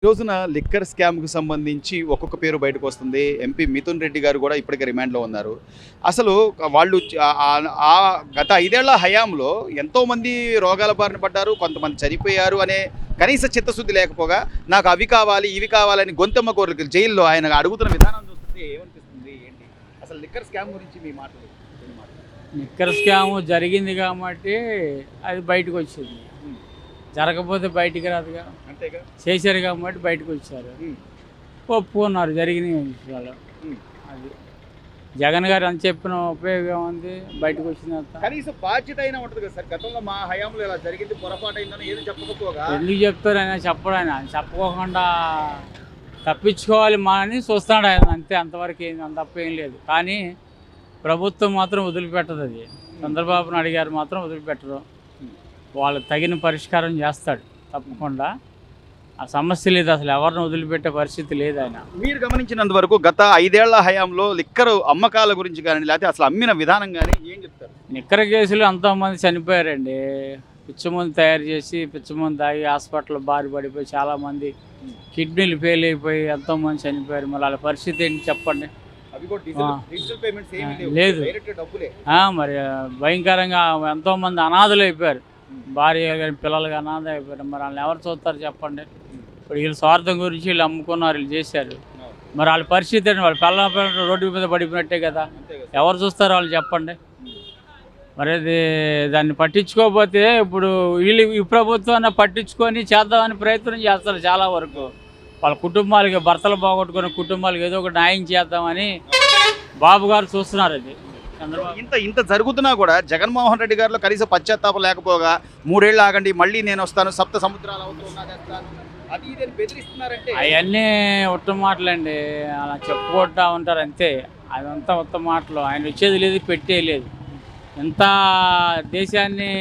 ఈ రోజున లిక్కర్ స్కామ్‌కు సంబంధించి ఒక్కొక్క పేరు బయటకొస్తుంది. ఎంపీ మిథున్ రెడ్డి గారు కూడా ఇప్పటికే రిమాండ్‌లో ఉన్నారు. అసలు వాళ్ళు గత 5 ఏళ్ల హయాంలో ఎంతోమంది రోగాల బారిన పడ్డారు. కొంతమంది చనిపోయారు అనే కనీస చిత్తశుద్ధి లేకపోగా నాకు అవి కావాలి, ఇవి కావాలని గొంతెమ్మ కోరికలు జైల్లో ఆయన అడుగుతున్న విధానం చూస్తుంటే ఏమనిపిస్తుంది? ఏంటి? అసలు లిక్కర్ స్కామ్ గురించి మీ మాటలు? లిక్కర్ స్కామ్ జరిగింది కాబట్టి అది బయటకు వచ్చింది. జరగకపోతే బయటికి రాదుగా. అంతేగా? చేశారు కాబట్టి బయటకు వచ్చారు, ఒప్పుకున్నారు జరిగిన విషయాలు. అది జగన్ గారు అని చెప్పిన ఉపయోగం ఉంది, బయటకు వచ్చిందంత. కనీసం బాధ్యత అయినా ఉంటుంది కదా సార్. గతంలో మా హయాంలో ఇలా జరిగింది, పొరపాటు అయిందని ఏది చెప్పకపోగా ఎందుకు చెప్తారు ఆయన? చెప్పడు. ఆయన చెప్పకోకుండా తప్పించుకోవాలి మా అని చూస్తున్నాడు ఆయన, అంతే. అంతవరకు అంత తప్పేం లేదు. కానీ ప్రభుత్వం మాత్రం వదిలిపెట్టదు. అది చంద్రబాబు నాయుడు గారు మాత్రం వదిలిపెట్టరు. వాళ్ళు తగిన పరిష్కారం చేస్తాడు తప్పకుండా. ఆ సమస్య లేదు, అసలు ఎవరిని వదిలిపెట్టే పరిస్థితి లేదు ఆయన. మీరు గమనించినంత వరకు గత 5 ఏళ్ల హయాంలో లిక్కర్ అమ్మకాల గురించి కానీ లేకపోతే అసలు అమ్మిన విధానం కానీ ఏం చెప్తారు? లిక్కర్ కేసులు ఎంతోమంది చనిపోయారండి. పిచ్చమంది తయారు చేసి పిచ్చమంది తాగి హాస్పిటల్ బారి పడిపోయి చాలామంది కిడ్నీలు ఫెయిల్ అయిపోయి ఎంతోమంది చనిపోయారు. మరి వాళ్ళ పరిస్థితి ఏంటి చెప్పండి? లేదు. మరి భయంకరంగా ఎంతోమంది అనాథలు అయిపోయారు. భార్య కానీ పిల్లలు కానీ అనాథ అయిపోయారు. మరి వాళ్ళని ఎవరు చూస్తారు చెప్పండి? ఇప్పుడు వీళ్ళు స్వార్థం గురించి వీళ్ళు అమ్ముకున్నారు, వీళ్ళు చేశారు. మరి వాళ్ళ పరిస్థితి ఏంటి? వాళ్ళు పిల్లల రోడ్డు మీద పడిపోయినట్టే కదా. ఎవరు చూస్తారు వాళ్ళు చెప్పండి? మరి అది దాన్ని పట్టించుకోకపోతే ఇప్పుడు వీళ్ళు ఈ ప్రభుత్వాన్ని పట్టించుకొని చేద్దామని ప్రయత్నం చేస్తారు చాలా వరకు. వాళ్ళ కుటుంబాలకి, భర్తలు బాగొట్టుకున్న కుటుంబాలకు ఏదో ఒక న్యాయం చేద్దామని బాబు గారు చూస్తున్నారు. అది ఇంత జరుగుతున్నా కూడా జగన్మోహన్ రెడ్డి గారిలో కనీసం పశ్చాత్తాపం లేకపోగా 3 ఏళ్ళు ఆగండి, మళ్ళీ నేను వస్తాను, సప్త సముద్రాలు అవన్నీ ఉత్తమ మాటలండి. అలా చెప్పుకుంటా ఉంటారు అంతే. అదంతా ఉత్తమ మాటలు. ఆయన వచ్చేది లేదు, పెట్టేది లేదు. ఎంత దేశాన్ని,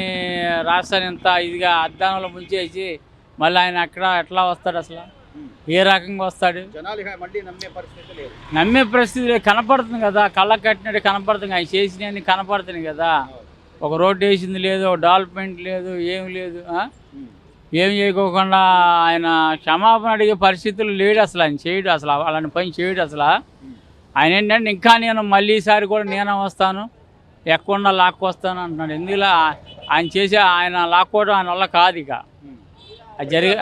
రాష్ట్రాన్ని ఎంత ఇదిగా అద్దానంలో ముంచేసి మళ్ళీ ఆయన అక్కడ ఎట్లా వస్తాడు? అసలు ఏ రకంగా వస్తాడు? నమ్మే పరిస్థితి లేదు. కనపడుతుంది కదా, కళ్ళకు కట్టినట్టు కనపడుతుంది. ఆయన చేసినవన్నీ కనపడుతుంది కదా. ఒక రోడ్డు వేసింది లేదు, ఒక డెవలప్మెంట్ లేదు, ఏం లేదు. ఏం చేయకోకుండా ఆయన క్షమాపణ అడిగే పరిస్థితులు లేడు. అసలు ఆయన చేయడు, అసలు అలాంటి పని చేయడు. అసలు ఆయన ఏంటంటే ఇంకా నేను మళ్ళీ ఈసారి కూడా నేనే వస్తాను, ఎక్కకుండా లాక్కొస్తాను అంటున్నాడు. ఎందుకులా ఆయన చేసే ఆయన లాక్కోవడం ఆయన వల్ల కాదు. ఇక జరిగే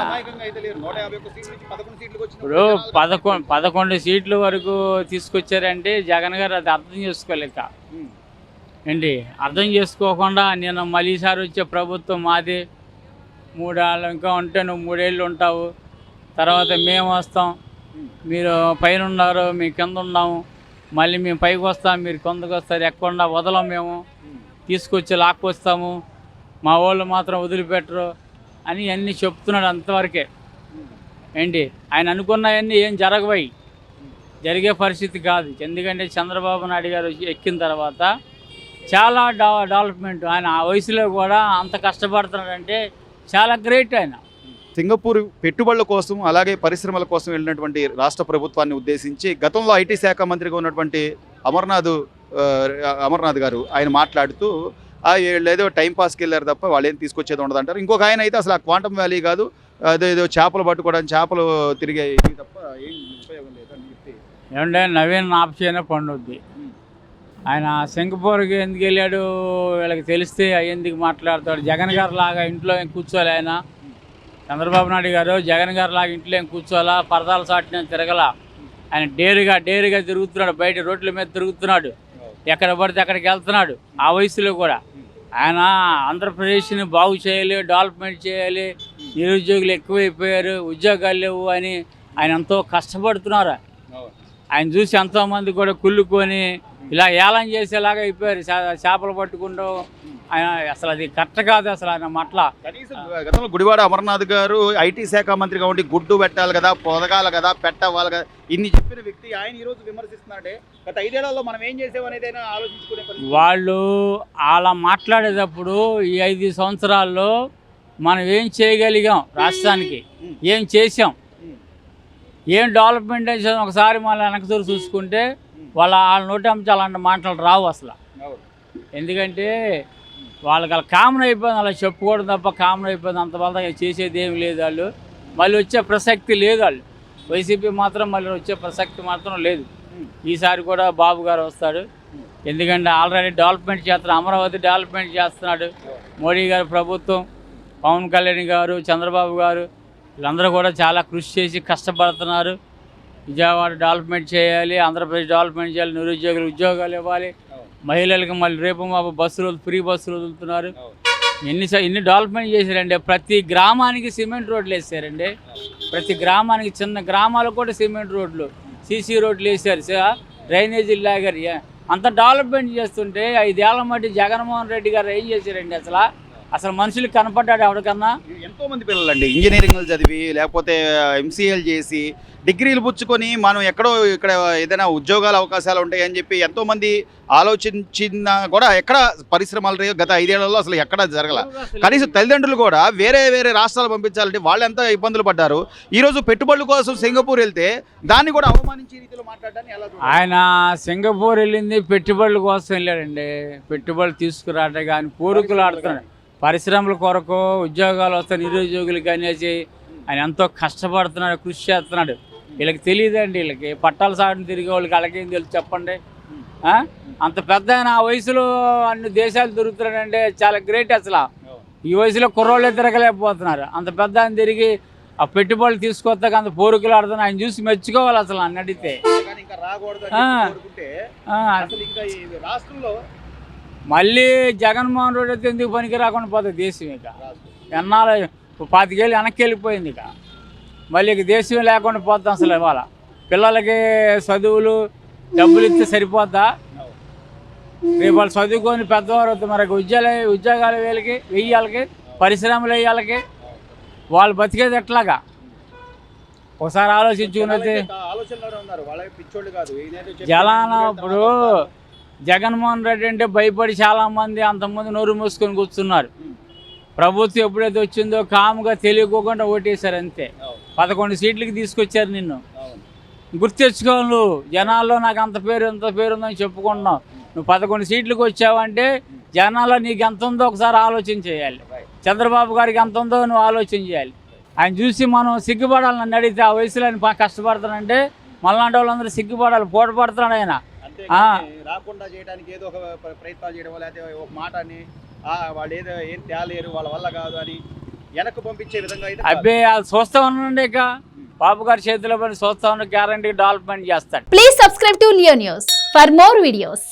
ఇప్పుడు 11 సీట్ల వరకు తీసుకొచ్చారంటే జగన్ గారు అది అర్థం చేసుకోలేక ఏంటి, అర్థం చేసుకోకుండా నేను మళ్ళీ ఈసారి వచ్చే ప్రభుత్వం మాది, 3 ఏళ్ళు ఇంకా ఉంటే నువ్వు 3 ఏళ్ళు ఉంటావు, తర్వాత మేము వస్తాం, మీరు పైన ఉన్నారు, మేము కింద ఉన్నాము, మళ్ళీ మేము పైకి వస్తాం, మీరు కిందకు వస్తారు, ఎక్కకుండా వదలం, మేము తీసుకొచ్చి లాక్కొస్తాము, మా వాళ్ళు మాత్రం వదిలిపెట్టరు అని అన్నీ చెప్తున్నాడు. అంతవరకే ఏంటి, ఆయన అనుకున్నవన్నీ ఏం జరగవై, జరిగే పరిస్థితి కాదు. ఎందుకంటే చంద్రబాబు నాయుడు గారు ఎక్కిన తర్వాత చాలా డెవలప్మెంట్. ఆయన ఆ వయసులో కూడా అంత కష్టపడుతున్నాడంటే చాలా గ్రేట్. ఆయన సింగపూర్ పెట్టుబడుల కోసం అలాగే పరిశ్రమల కోసం వెళ్ళినటువంటి రాష్ట్ర ప్రభుత్వాన్ని ఉద్దేశించి గతంలో ఐటీ శాఖ మంత్రిగా ఉన్నటువంటి అమర్నాథ్ గారు ఆయన మాట్లాడుతూ ఏదో టైంపాస్కి వెళ్ళారు తప్ప వాళ్ళు ఏం తీసుకొచ్చేది ఉండదు అంటారు. ఇంకొక ఆయన అయితే అసలు ఆ క్వాంటమ్ వ్యాలీ కాదు, అదేదో చేపలు పట్టుకోవడానికి చేపలు తిరిగే తప్ప ఏం ఉపయోగం లేదని చెప్పి ఏమంటే నవీన్ ఆప్షన్ పండుద్ది. ఆయన సింగపూర్కి ఎందుకు వెళ్ళాడు వీళ్ళకి తెలిస్తే ఎందుకు మాట్లాడతాడు? జగన్ గారు లాగా ఇంట్లో ఏం కూర్చోలే ఆయన. చంద్రబాబు నాయుడు గారు జగన్ గారు లాగా ఇంట్లో ఏం కూర్చోాలా, పరదాల సాటిన తిరగలా. ఆయన డేరుగా తిరుగుతున్నాడు, బయట రోడ్ల మీద తిరుగుతున్నాడు, ఎక్కడ పడితే అక్కడికి వెళ్తున్నాడు. ఆ వయసులో కూడా ఆయన ఆంధ్రప్రదేశ్ని బాగు చేయాలి, డెవలప్మెంట్ చేయాలి, నిరుద్యోగులు ఎక్కువైపోయారు, ఉద్యోగాలు లేవు అని ఆయన ఎంతో కష్టపడుతున్నారు. ఆయన చూసి ఎంతోమంది కూడా కుళ్ళుకొని ఇలా ఏలం చేసేలాగా అయిపోయారు, చేపలు పట్టుకుంటూ. ఆయన అసలు అది కరెక్ట్ కాదు అసలు ఆయన మాటల. గతంలో గుడివాడ అమర్నాథ్ గారు ఐటీ శాఖ మంత్రిగా ఉండి గుడ్డు పెట్టాలి కదా, పొదగాలి కదా, పెట్టవాలి కదా, ఇన్ని చెప్పిన వ్యక్తి ఆయన ఈరోజు విమర్శిస్తున్నాడే. గత 5 ఏళ్లలో మనం ఏం చేసామనేది ఆలోచించుకునే వాళ్ళు అలా మాట్లాడేటప్పుడు ఈ 5 సంవత్సరాల్లో మనం ఏం చేయగలిగాం, రాష్ట్రానికి ఏం చేసాం, ఏం డెవలప్మెంట్ చేసాం ఒకసారి మళ్ళీ వెనకతూరు చూసుకుంటే వాళ్ళ నోటి అంశం అలాంటి మాటలు రావు అసలు. ఎందుకంటే వాళ్ళకి అలా కామన్ అయిపోయింది, అలా చెప్పుకోవడం తప్ప కామన్ అయిపోయింది. అంత వల్ల చేసేది ఏమి లేదు. వాళ్ళు మళ్ళీ వచ్చే ప్రసక్తి లేదు. వాళ్ళు వైసీపీ మాత్రం మళ్ళీ వచ్చే ప్రసక్తి మాత్రం లేదు. ఈసారి కూడా బాబు గారు వస్తాడు. ఎందుకంటే ఆల్రెడీ డెవలప్మెంట్ చేస్తున్నారు, అమరావతి డెవలప్మెంట్ చేస్తున్నాడు మోడీ గారి ప్రభుత్వం. పవన్ కళ్యాణ్ గారు, చంద్రబాబు గారు వీళ్ళందరూ కూడా చాలా కృషి చేసి కష్టపడుతున్నారు. విజయవాడ డెవలప్మెంట్ చేయాలి, ఆంధ్రప్రదేశ్ డెవలప్మెంట్ చేయాలి, నిరుద్యోగులు ఉద్యోగాలు ఇవ్వాలి, మహిళలకు మళ్ళీ రేపు మా బస్సులు ఫ్రీ బస్సులు వదులుతున్నారు. ఎన్ని డెవలప్మెంట్ చేశారండి. ప్రతి గ్రామానికి సిమెంట్ రోడ్లు వేసారండి. ప్రతి గ్రామానికి, చిన్న గ్రామాలకు కూడా సిమెంట్ రోడ్లు, సీసీ రోడ్లు వేసారు, డ్రైనేజీలు లాగారు. అంత డెవలప్మెంట్ చేస్తుంటే 5 ఏళ్ల మట్టి జగన్మోహన్ రెడ్డి గారు ఏం చేశారండి? అసలు మనుషులకు కనపడ్డాడు ఎవరికన్నా? ఎంతోమంది పిల్లలండి ఇంజనీరింగ్లు చదివి లేకపోతే ఎంసీఏలు చేసి డిగ్రీలు పుచ్చుకొని మనం ఇక్కడ ఏదైనా ఉద్యోగాల అవకాశాలు ఉంటాయని చెప్పి ఎంతోమంది ఆలోచించినా కూడా ఎక్కడ పరిశ్రమలు గత 5 ఏళ్లలో అసలు ఎక్కడ జరగల. కనీసం తల్లిదండ్రులు కూడా వేరే వేరే రాష్ట్రాలు పంపించాలంటే వాళ్ళు ఎంత ఇబ్బందులు పడ్డారు. ఈరోజు పెట్టుబడుల కోసం సింగపూర్ వెళ్తే దాన్ని కూడా అవమానించే రీతిలో మాట్లాడడానికి ఎలా? ఆయన సింగపూర్ వెళ్ళింది పెట్టుబడుల కోసం వెళ్ళాడండి. పెట్టుబడులు తీసుకురావడం కానీ కోరికలు ఆడుతున్నాడు. పరిశ్రమల కొరకు ఉద్యోగాలు వస్తాయి నిరుద్యోగులకి అనేసి ఆయన ఎంతో కష్టపడుతున్నాడు, కృషి చేస్తున్నాడు. వీళ్ళకి తెలియదండి, వీళ్ళకి పట్టాల సాగుని తిరిగే వాళ్ళకి వాళ్ళకేం తెలుసు చెప్పండి? అంత పెద్ద ఆయన ఆ వయసులో అన్ని దేశాలు తిరుగుతున్నాడంటే చాలా గ్రేట్. అసలు ఈ వయసులో కుర్రోళ్ళే తిరగలేకపోతున్నారు. అంత పెద్ద ఆయన తిరిగి ఆ పెట్టుబడులు తీసుకొస్తాక అంత పోరుకులు ఆడుతున్నా ఆయన చూసి మెచ్చుకోవాలి అసలు అని అడిగితే. మళ్ళీ జగన్మోహన్ రెడ్డి అయితే ఎందుకు పనికి రాకుండా పోతుంది దేశం? ఇక ఎన్నాళ్ళు 25 ఏళ్ళు వెనక్కి వెళ్ళిపోయింది. ఇక మళ్ళీ ఇక దేశం లేకుండా పోతాం. అసలు ఇవాళ పిల్లలకి చదువులు డబ్బులు ఇస్తే సరిపోద్దా? రేపు వాళ్ళు చదువుకొని పెద్దవారు అవుతారు. మరి ఉద్యోగాలు వెయ్యాలకి పరిశ్రమలు వేయాలకి వాళ్ళు బతికేది ఎట్లాగా? ఒకసారి ఆలోచించుకున్నది జలాన. ఇప్పుడు జగన్మోహన్ రెడ్డి అంటే భయపడి చాలామంది అంతకుముందు నోరు మూసుకొని కూర్చున్నారు. ప్రభుత్వం ఎప్పుడైతే వచ్చిందో కాముగా తెలియకోకుండా ఓటేశారు అంతే. 11 సీట్లకి తీసుకొచ్చారు నిన్ను. గుర్తెచ్చుకోవాలి నువ్వు. జనాల్లో నాకు అంత పేరు ఉందని చెప్పుకుంటున్నావు. నువ్వు 11 సీట్లకు వచ్చావంటే జనాల్లో నీకు ఎంత ఉందో ఒకసారి ఆలోచన చేయాలి. చంద్రబాబు గారికి ఎంత ఉందో నువ్వు ఆలోచన చేయాలి. ఆయన చూసి మనం సిగ్గుపడాలి. నన్ను అడిగితే ఆ వయసులో ఆయన కష్టపడుతానంటే మళ్ళాంటి వాళ్ళందరూ సిగ్గుపడాలి. పోటపడుతున్నాడు ఆయన. రాకుండా చేయడానికి ఏదో ఒక ప్రయత్నాలు చేయడం, లేకపోతే ఒక మాటని వాళ్ళు ఏం తేలేరు వాళ్ళ వల్ల కాదు అని వెనక్కి పంపించే విధంగా అబ్బే అది చూస్తా ఉండండి. ఇక బాబు గారి చేతిలో పని చూస్తా ఉన్న గ్యారంటీ డెవలప్మెంట్ చేస్తాడు. Please subscribe to Leo news for more videos.